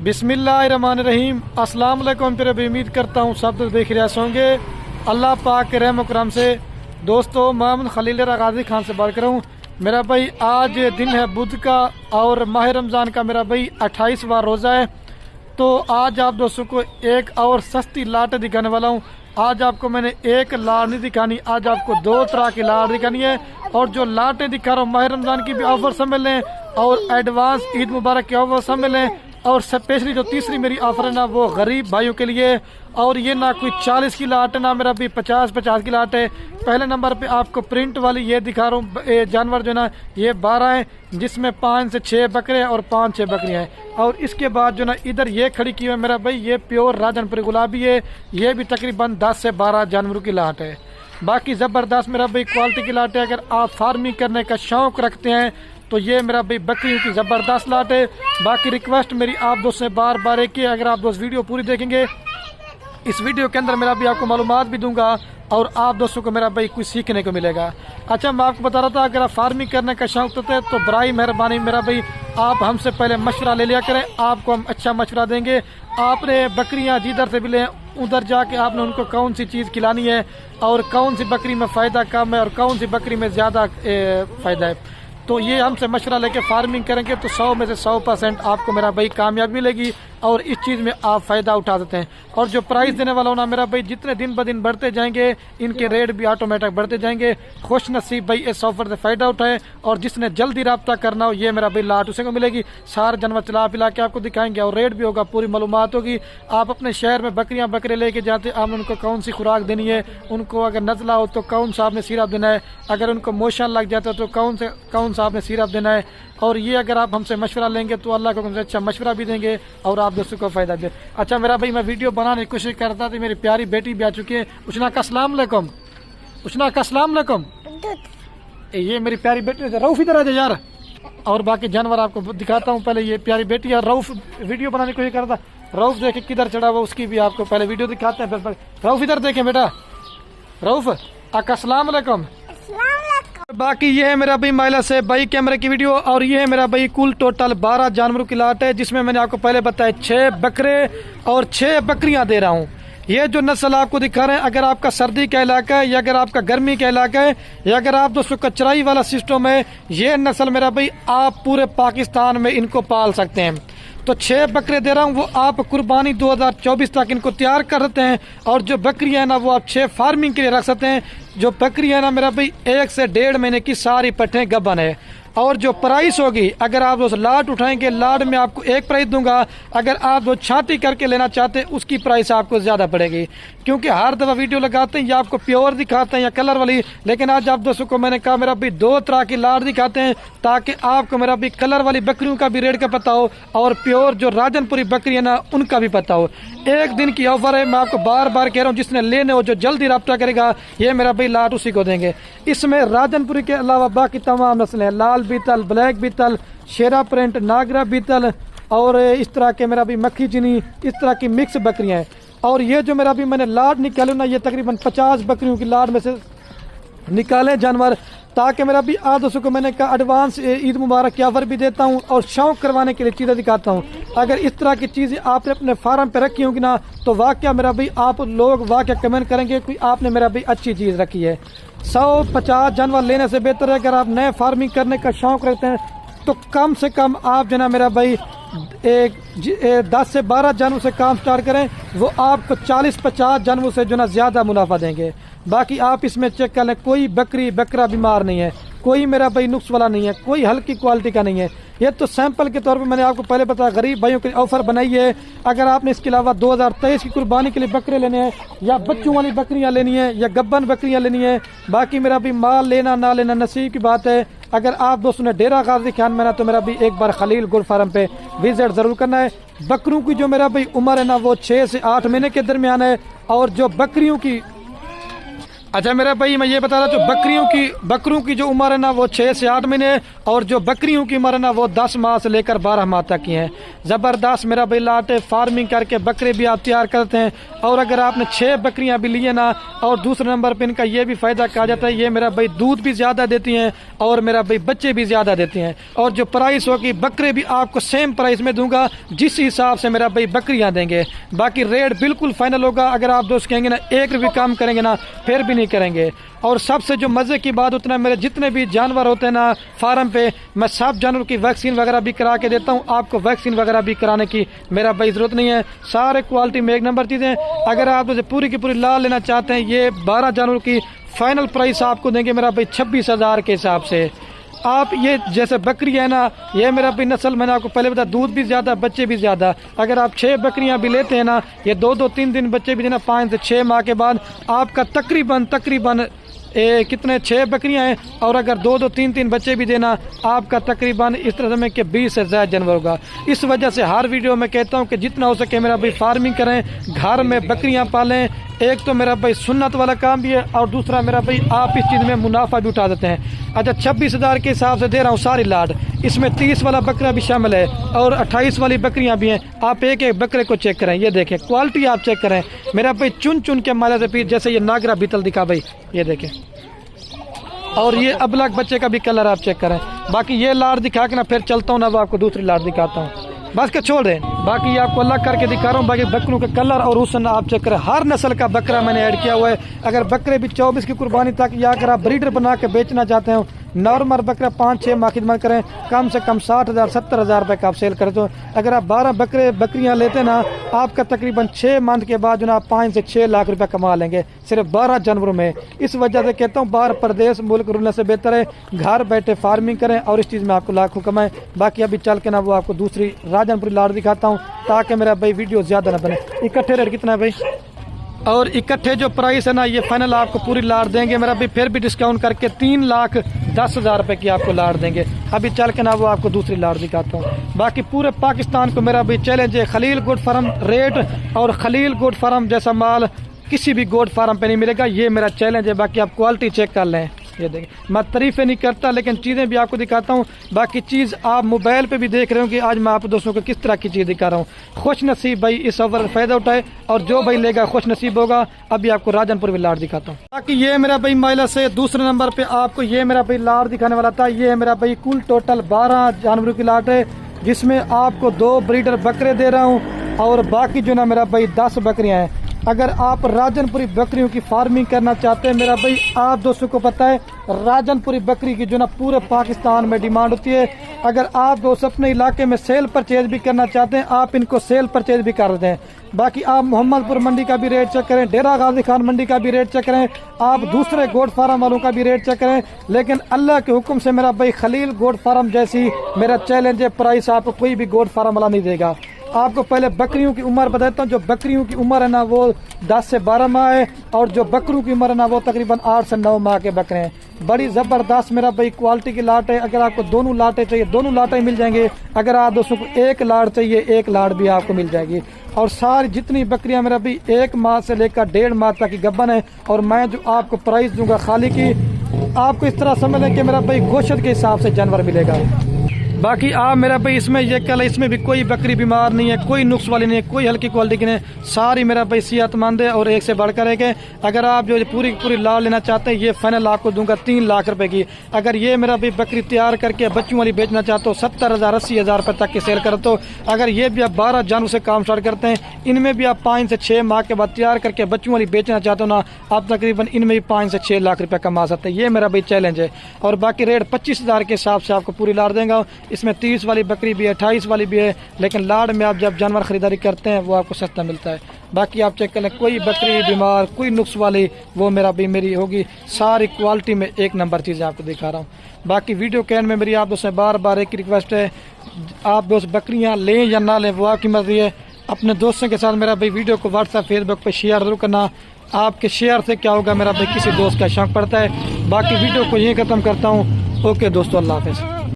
बिस्मिल्लाहिर्रहमानिर्रहीम। अस्सलाम वालेकुम। फिर भी उम्मीद करता हूँ सब लोग देख रहे होंगे अल्लाह पाक के रहम करम से। दोस्तों, मोहम्मद खलील गाजी खान से बात कर रहा हूँ। मेरा भाई आज दिन है बुध का और माह रमज़ान का मेरा भाई 28वां रोज़ा है। तो आज आप दोस्तों को एक और सस्ती लाट दिखाने वाला हूँ। आज आपको मैंने एक लाट नहीं दिखानी, आज आपको दो तरह की लाट दिखानी है। और जो लाटें दिखा रहा हूँ माह रमज़ान की भी ऑफर सम्मिल लें और एडवांस ईद मुबारक के ऑफर सम्मिल लें। और स्पेशली जो तीसरी मेरी ऑफर है ना वो गरीब भाइयों के लिए। और ये ना कोई 40 की लाट है ना मेरा भी 50 की लाट है। पहले नंबर पे आपको प्रिंट वाली ये दिखा रहा हूँ जानवर जो ना ये 12 है, जिसमें 5 से 6 बकरे हैं और 5-6 बकरियाँ हैं। और इसके बाद जो ना इधर ये खड़ी की हुई है मेरा भाई ये प्योर राजनपुरी गुलाबी है। ये भी तकरीबन 10 से 12 जानवरों की लाट है। बाकी ज़बरदस्त मेरा भाई क्वालिटी की लाट है। अगर आप फार्मिंग करने का शौक़ रखते हैं तो ये मेरा भाई बकरियों की ज़बरदस्त लाट है। बाकी रिक्वेस्ट मेरी आप दोस्त से बार बार है कि अगर आप दोस्त वीडियो पूरी देखेंगे, इस वीडियो के अंदर मेरा भी आपको मालूमात भी दूंगा और आप दोस्तों को मेरा भाई कुछ सीखने को मिलेगा। अच्छा, मैं आपको बता रहा था अगर आप फार्मिंग करने का शौक होता है तो बराई मेहरबानी मेरा भाई आप हमसे पहले मशवरा ले लिया करें। आपको हम अच्छा मशवरा देंगे। आपने बकरियां जिधर से भी लें उधर जाके आपने उनको कौन सी चीज़ खिलानी है और कौन सी बकरी में फ़ायदा कम है और कौन सी बकरी में ज़्यादा फ़ायदा है, तो ये हमसे मशवरा लेके फार्मिंग करेंगे तो 100 में से 100% आपको मेरा भाई कामयाबी मिलेगी और इस चीज़ में आप फ़ायदा उठा सकते हैं। और जो प्राइस देने वाला हूँ ना मेरा भाई जितने दिन ब दिन बढ़ते जाएंगे इनके रेट भी ऑटोमेटिक बढ़ते जाएंगे। खुश नसीब भाई इस ऑफर से फ़ायदा उठाए और जिसने जल्दी रब्ता करना हो ये मेरा भाई लाट उसे को मिलेगी। सारे जानवर चला पिला के आपको दिखाएंगे और रेट भी होगा, पूरी मालूमात होगी। आप अपने शहर में बकरियाँ बकरे लेके जाते आपने उनको कौन सी खुराक देनी है, उनको अगर नज़ला हो तो कौन सा आपने सिरप देना है, अगर उनको मोशन लग जाता है तो कौन सा आपने सिरप देना है। और ये अगर आप हमसे मशवरा लेंगे तो अल्लाह को हमसे अच्छा मशवरा भी देंगे और आप दोस्तों को फ़ायदा दे। अच्छा मेरा भाई मैं वीडियो बनाने की कोशिश करता था, मेरी प्यारी बेटी भी आ चुकी है। उष्ना का अस्सलाम वालेकुम। उष्ना का अस्सलाम वालेकुम। ये मेरी प्यारी बेटी है। रऊफ इधर आ जाए यार। और बाकी जानवर आपको दिखाता हूँ। पहले ये प्यारी बेटी है रऊफ वीडियो बनाने की कोशिश करता। रऊफ देखे किधर चढ़ा हुआ उसकी भी आपको पहले वीडियो दिखाते हैं। फिर रऊफ इधर देखें बेटा। रऊफ अस्सलाम वालेकुम। बाकी ये है मेरा भाई महिला से भाई कैमरे की वीडियो और ये है मेरा भाई कुल टोटल 12 जानवरों की लाट है, जिसमें मैंने आपको पहले बताया 6 बकरे और 6 बकरियां दे रहा हूँ। ये जो नस्ल आपको दिखा रहे हैं अगर आपका सर्दी का इलाका है या अगर आपका गर्मी का इलाका है या अगर आप दोस्तों का चराई वाला सिस्टम है, ये नस्ल मेरा भाई आप पूरे पाकिस्तान में इनको पाल सकते हैं। तो 6 बकरे दे रहा हूँ, वो आप कुर्बानी 2024 तक इनको तैयार कर सकते हैं। और जो बकरियां है ना वो आप 6 फार्मिंग के लिए रख सकते हैं। जो बकरियां है ना मेरा भाई 1 से 1.5 महीने की सारी पट्टें गबन है। और जो प्राइस होगी अगर आप दोस्त लाट उठाएंगे लाट में आपको एक प्राइस दूंगा, अगर आप वो छांटी करके लेना चाहते हैं उसकी प्राइस आपको ज़्यादा पड़ेगी। क्योंकि हर दफ़ा वीडियो लगाते हैं या आपको प्योर दिखाते हैं या कलर वाली, लेकिन आज आप दोस्तों को मैंने कहा मेरा भी 2 तरह की लाट दिखाते हैं ताकि आपको मेरा भी कलर वाली बकरियों का भी रेट का पता हो और प्योर जो राजनपुरी बकरी है ना उनका भी पता हो। एक दिन की ऑफर है, मैं आपको बार बार कह रहा हूँ, जिसने लेने हो जो जल्दी रब्ता करेगा ये मेरा भाई लाट उसी को देंगे। इसमें राजनपुरी के अलावा बाकी तमाम नस्लें हैं, लाल बीतल, ब्लैक बीतल, शेरा प्रिंट, नागरा बीतल और इस तरह के मेरा भी मक्खी चीनी, इस तरह की मिक्स बकरियां हैं। और ये जो मेरा भी मैंने लाट निकाले ना ये तकरीबन 50 बकरियों की लाट में से निकाले जानवर, ताकि मेरा भी आप दोस्तों को मैंने कहा एडवांस ईद मुबारक की ऑफर भी देता हूँ और शौक करवाने के लिए चीज़ें दिखाता हूँ। अगर इस तरह की चीज़ें आपने अपने फार्म पे रखी होंगी ना तो वाकया मेरा भाई आप लोग वाकया कमेंट करेंगे कि आपने मेरा भाई अच्छी चीज़ रखी है। 150 जानवर लेने से बेहतर है अगर आप नए फार्मिंग करने का शौक रखते हैं तो कम से कम आप जो ना मेरा भाई 10 से 12 जानवर से काम स्टार्ट करें, वो आपको 40-50 जानवर से जो ना ज़्यादा मुनाफा देंगे। बाकी आप इसमें चेक कर लें, कोई बकरी बकरा बीमार नहीं है, कोई मेरा भाई नुक्स वाला नहीं है, कोई हल्की क्वालिटी का नहीं है। ये तो सैंपल के तौर पे मैंने आपको पहले बताया गरीब भाइयों के लिए ऑफर बनाई है। अगर आपने इसके अलावा 2023 की कुर्बानी के लिए बकरे लेने हैं या बच्चों वाली बकरियां लेनी है या गब्बन बकरियां लेनी है, बाकी मेरा भी माल लेना ना लेना नसीब की बात है। अगर आप दोस्तों ने डेरा गाजी खान में ना तो मेरा भी एक बार खलील गुल फार्म पे विजिट जरूर करना है। बकरों की जो मेरा भाई उम्र है ना वो 6 से 8 महीने के दरमियान है और जो बकरियों की अच्छा मेरा भाई मैं ये बता रहा, जो बकरियों की जो उम्र है ना वो 6 से 8 महीने, और जो बकरियों की उम्र है ना वो 10 माह से लेकर 12 माह तक की है। ज़बरदस्त मेरा भाई लाट है, फार्मिंग करके बकरे भी आप तैयार करते हैं। और अगर आपने 6 बकरियां भी ली है ना, और दूसरे नंबर पे इनका ये भी फायदा कहा जाता है, ये मेरा भाई दूध भी ज्यादा देती हैं और मेरा भाई बच्चे भी ज्यादा देते हैं। और जो प्राइस होगी बकरे भी आपको सेम प्राइस में दूंगा जिस हिसाब से मेरा भाई बकरियां देंगे। बाकी रेट बिल्कुल फाइनल होगा। अगर आप दोस्त कहेंगे ना 1 रुपये कम करेंगे ना फिर भी नहीं करेंगे। और सबसे जो मजे की बात होती है, मेरे जितने भी जानवर होते हैं ना फार्म पे, मैं सब जानवरों की वैक्सीन वगैरह भी करा के देता हूँ। आपको वैक्सीन वगैरह भी कराने की मेरा भाई जरूरत नहीं है। सारे क्वालिटी में 1 नंबर चीजें। अगर आप पूरी की पूरी लाल लेना चाहते हैं, ये 12 जानवरों की फाइनल प्राइस आपको देंगे मेरा भाई 26,000 के हिसाब से। आप ये जैसे बकरी है ना, ये मेरा भी नस्ल मैंने आपको पहले बताया, दूध भी ज्यादा बच्चे भी ज्यादा। अगर आप 6 बकरियां भी लेते हैं ना, ये 2-2 3 बच्चे भी देना 5 से 6 माह के बाद आपका तकरीबन कितने 6 बकरियां हैं, और अगर 2-2 3-3 बच्चे भी देना आपका तकरीबन इस तरह में कि 20 से ज्यादा जानवर होगा। इस वजह से हर वीडियो में कहता हूं कि जितना हो सके मेरा भाई फार्मिंग करें, घर में बकरियां पालें। एक तो मेरा भाई सुन्नत वाला काम भी है, और दूसरा मेरा भाई आप इस चीज में मुनाफा भी उठा देते हैं। अच्छा 26,000 के हिसाब से दे रहा हूँ सारी लाट, इसमें 30 वाला बकरा भी शामिल है और 28 वाली बकरियां भी हैं। आप एक एक बकरे को चेक करें, ये देखें क्वालिटी आप चेक करें मेरा भाई, चुन चुन के माला से पीस, जैसे ये नागरा बीतल दिखा भाई, ये देखें। और ये अबलग बच्चे का भी कलर आप चेक करें। बाकी ये लाट दिखा के ना फिर चलता हूँ ना, वो आपको दूसरी लाट दिखाता हूँ, बस के छोड़ दें। बाकी आपको अलग करके दिखा रहा हूँ। बाकी बकरों के कलर और हुस्न आप चेक करें, हर नस्ल का बकरा मैंने ऐड किया हुआ है। अगर बकरे भी 24 की कुर्बानी तक, या अगर आप ब्रीडर बना के बेचना चाहते हो, नॉर्मल बकरा 5-6 माह खिदमत करें, कम से कम 60,000-70,000 रुपये का आप सेल करें। तो अगर आप 12 बकरियां लेते ना, आपका तकरीबन 6 मंथ के बाद जो ना 5 से 6 लाख रुपए कमा लेंगे सिर्फ 12 जानवरों में। इस वजह से कहता हूँ बाहर प्रदेश मुल्क रुलने से बेहतर है घर बैठे फार्मिंग करें, और इस चीज़ में आपको लाखों कमाएं। बाकी अभी चल के ना वो आपको दूसरी राजनपुरी लाट दिखाता हूँ, ताकि मेरा भाई वीडियो ज़्यादा ना बने। इकट्ठे रेट कितना है भाई, और इकट्ठे जो प्राइस है ना, ये फाइनल आपको पूरी लाट देंगे मेरा भी, फिर भी डिस्काउंट करके 3,10,000 रुपए की आपको लाट देंगे। अभी चल के ना वो आपको दूसरी लाट दिखाता हूँ। बाकी पूरे पाकिस्तान को मेरा भी चैलेंज है, खलील गोट फार्म रेट और खलील गोट फार्म जैसा माल किसी भी गोट फार्म पे नहीं मिलेगा, ये मेरा चैलेंज है। बाकी आप क्वालिटी चेक कर लें, ये देखें। मैं तारीफें नहीं करता लेकिन चीज़ें भी आपको दिखाता हूँ। बाकी चीज़ आप मोबाइल पे भी देख रहे हो कि आज मैं आप दोस्तों को किस तरह की चीज़ दिखा रहा हूँ। खुश नसीब भाई इस ऑफर का फायदा उठाए, और जो भाई लेगा खुश नसीब होगा। अभी आपको राजनपुर भी लाट दिखाता हूँ। बाकी ये मेरा भाई माइला से दूसरे नंबर पे आपको ये मेरा भाई लाट दिखाने वाला था। ये मेरा भाई कुल टोटल 12 जानवरों की लाट है, जिसमें आपको 2 ब्रीडर बकरे दे रहा हूँ, और बाकी जो ना मेरा भाई 10 बकरियाँ हैं। अगर आप राजनपुरी बकरियों की फार्मिंग करना चाहते हैं मेरा भाई, आप दोस्तों को पता है राजनपुरी बकरी की जो ना पूरे पाकिस्तान में डिमांड होती है। अगर आप दोस्त अपने इलाके में सेल परचेज भी करना चाहते हैं, आप इनको सेल परचेज भी कर दें। बाकी आप मोहम्मदपुर मंडी का भी रेट चेक करें, डेरा गाजी खान मंडी का भी रेट चेक करें, आप दूसरे गोट फार्म वालों का भी रेट चेक करें। लेकिन अल्लाह के हुक्म से मेरा भाई खलील गोट फार्म जैसी मेरा चैलेंज है, प्राइस आपको कोई भी गोट फार्म वाला नहीं देगा। आपको पहले बकरियों की उम्र बताता हूँ। जो बकरियों की उम्र है ना वो 10 से 12 माह है, और जो बकरों की उम्र है ना वो तकरीबन 8 से 9 माह के बकरे हैं। बड़ी ज़बरदस्त मेरा भाई क्वालिटी की लाट है। अगर आपको दोनों लाटें चाहिए दोनों लाटें मिल जाएंगे, अगर आप दोस्तों को एक लाट चाहिए एक लाट भी आपको मिल जाएगी। और सारी जितनी बकरियां मेरा भाई 1 माह से लेकर 1.5 माह तक की गब्बन है, और मैं जो आपको प्राइस दूंगा खाली की, आपको इस तरह समझ लें कि मेरा भाई गोश्त के हिसाब से जानवर मिलेगा। बाकी आप मेरा भाई इसमें ये कल इसमें भी कोई बकरी बीमार नहीं है, कोई नुक्स वाली नहीं है, कोई हल्की क्वालिटी की नहीं, सारी मेरा भाई सेहतमंद है और एक से बढ़कर एक है। अगर आप जो पूरी पूरी लाट लेना चाहते हैं, ये फाइनल आपको दूंगा 3 लाख रुपए की। अगर ये मेरा भाई बकरी तैयार करके बच्चों वाली बेचना चाहते हो 70,000 80,000 रुपए तक की सेल करते हो। अगर ये भी आप 12 जानवरों से काम स्टार्ट करते हैं, इनमें भी आप 5 से 6 माह के बाद तैयार करके बच्चों वाली बेचना चाहते हो ना, आप तकरीबन इनमें भी 5 से 6 लाख रुपए कमा सकते हैं। ये मेरा भाई चैलेंज है। और बाकी रेट 25,000 के हिसाब से आपको पूरी लाट देंगे। इसमें 30 वाली बकरी भी है, 28 वाली भी है, लेकिन लाड़ में आप जब जानवर खरीदारी करते हैं वो आपको सस्ता मिलता है। बाकी आप चेक कर लें, कोई बकरी बीमार कोई नुक्स वाली वो मेरा भी मेरी होगी। सारी क्वालिटी में 1 नंबर चीज़ें आपको दिखा रहा हूँ। बाकी वीडियो के एंड में मेरी आप दोस्तों बार बार एक रिक्वेस्ट है, आप दोस्त बकरियाँ लें या ना लें वो आपकी मर्जी है। अपने दोस्तों के साथ मेरा भाई वीडियो को व्हाट्सएप फेसबुक पर शेयर जरूर करना। आपके शेयर से क्या होगा, मेरा भाई किसी दोस्त का शौक पड़ता है। बाकी वीडियो को यहीं ख़त्म करता हूँ। ओके दोस्तों, अल्लाह हाफिज़।